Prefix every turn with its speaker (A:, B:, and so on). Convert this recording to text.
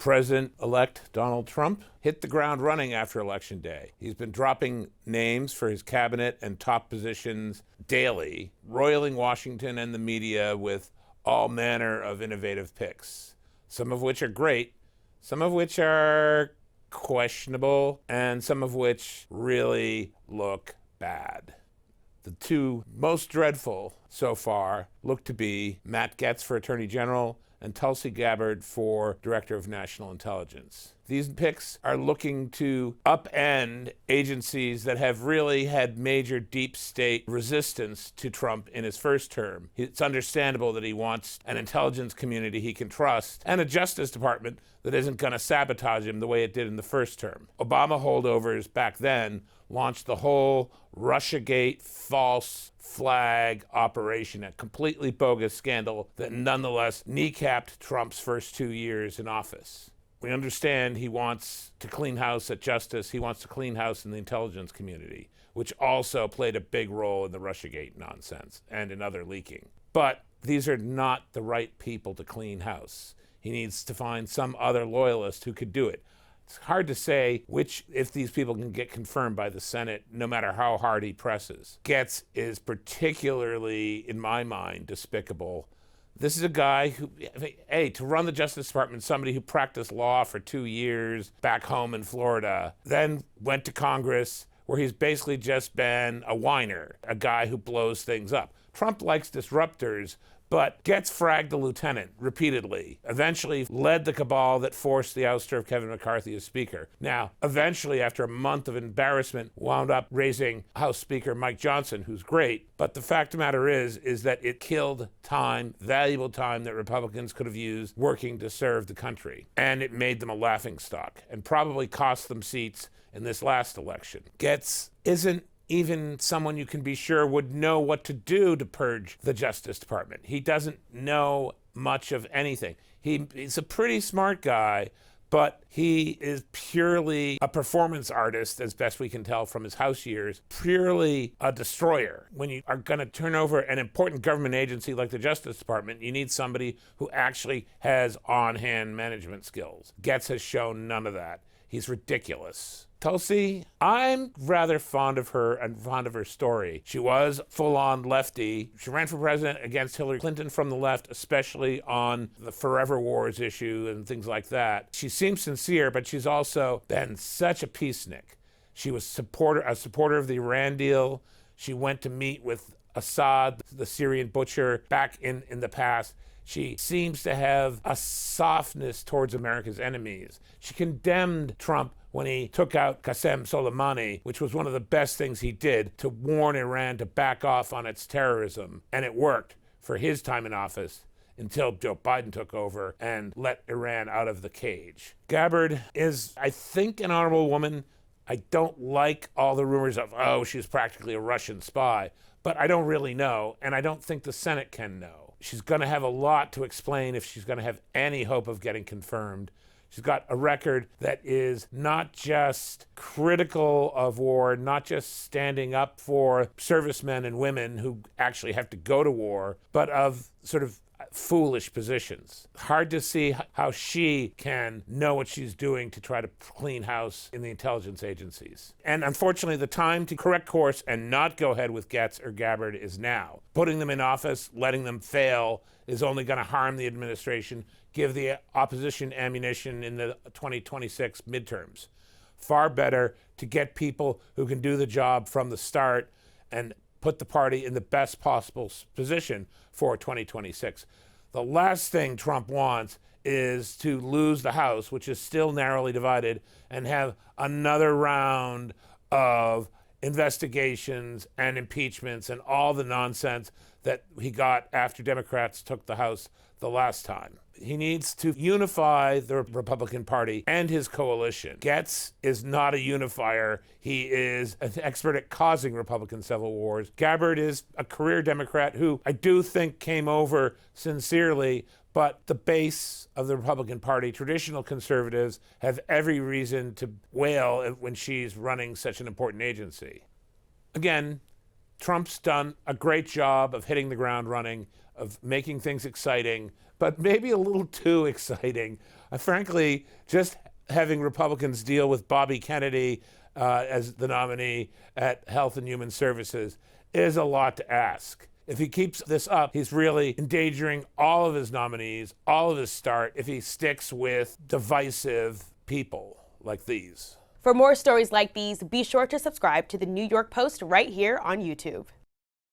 A: President-elect Donald Trump hit the ground running after Election Day. He's been dropping names for his cabinet and top positions daily, roiling Washington and the media with all manner of innovative picks, some of which are great, some of which are questionable, and some of which really look bad. The two most dreadful so far look to be Matt Gaetz for Attorney General and Tulsi Gabbard for Director of National Intelligence. These picks are looking to upend agencies that have really had major deep state resistance to Trump in his first term. It's understandable that he wants an intelligence community he can trust and a Justice Department that isn't going to sabotage him the way it did in the first term. Obama holdovers back then launched the whole Russiagate false flag operation, a completely bogus scandal that nonetheless kneecapped Trump's first 2 years in office. We understand he wants to clean house at Justice. He wants to clean house in the intelligence community, which also played a big role in the Russiagate nonsense and in other leaking. But these are not the right people to clean house. He needs to find some other loyalist who could do it. It's hard to say if these people can get confirmed by the Senate, no matter how hard he presses. Gaetz is particularly, in my mind, despicable. This is a guy who, to run the Justice Department, somebody who practiced law for 2 years back home in Florida, then went to Congress, where he's basically just been a whiner, a guy who blows things up. Trump likes disruptors, but Gaetz fragged the lieutenant repeatedly, eventually led the cabal that forced the ouster of Kevin McCarthy as Speaker. Now, eventually, after a month of embarrassment, wound up raising House Speaker Mike Johnson, who's great. But the fact of the matter is that it killed time, valuable time that Republicans could have used working to serve the country. And it made them a laughingstock and probably cost them seats in this last election. Gaetz isn't even someone you can be sure would know what to do to purge the Justice Department. He doesn't know much of anything. He's a pretty smart guy, but he is purely a performance artist, as best we can tell from his House years, purely a destroyer. When you are going to turn over an important government agency like the Justice Department, you need somebody who actually has on-hand management skills. Gaetz has shown none of that. He's ridiculous. Tulsi, I'm rather fond of her and fond of her story. She was full-on lefty. She ran for president against Hillary Clinton from the left, especially on the Forever Wars issue and things like that. She seems sincere, but she's also been such a peacenik. She was a supporter of the Iran deal. She went to meet with Assad, the Syrian butcher, back in the past. She seems to have a softness towards America's enemies. She condemned Trump when he took out Qasem Soleimani, which was one of the best things he did to warn Iran to back off on its terrorism. And it worked for his time in office until Joe Biden took over and let Iran out of the cage. Gabbard is, I think, an honorable woman. I don't like all the rumors of, she's practically a Russian spy, but I don't really know, and I don't think the Senate can know. She's going to have a lot to explain if she's going to have any hope of getting confirmed. She's got a record that is not just critical of war, not just standing up for servicemen and women who actually have to go to war, but of sort of foolish positions. Hard to see how she can know what she's doing to try to clean house in the intelligence agencies. And unfortunately, the time to correct course and not go ahead with Gaetz or Gabbard is now. Putting them in office, letting them fail, is only going to harm the administration, give the opposition ammunition in the 2026 midterms. Far better to get people who can do the job from the start and put the party in the best possible position for 2026. The last thing Trump wants is to lose the House, which is still narrowly divided, and have another round of investigations and impeachments and all the nonsense that he got after Democrats took the House the last time. He needs to unify the Republican Party and his coalition. Gaetz is not a unifier. He is an expert at causing Republican civil wars. Gabbard is a career Democrat who I do think came over sincerely, but the base of the Republican Party, traditional conservatives, have every reason to wail when she's running such an important agency. Again, Trump's done a great job of hitting the ground running, of making things exciting, but maybe a little too exciting. Frankly, just having Republicans deal with Bobby Kennedy as the nominee at Health and Human Services is a lot to ask. If he keeps this up, he's really endangering all of his nominees, all of his start, if he sticks with divisive people like these.
B: For more stories like these, be sure to subscribe to the New York Post right here on YouTube.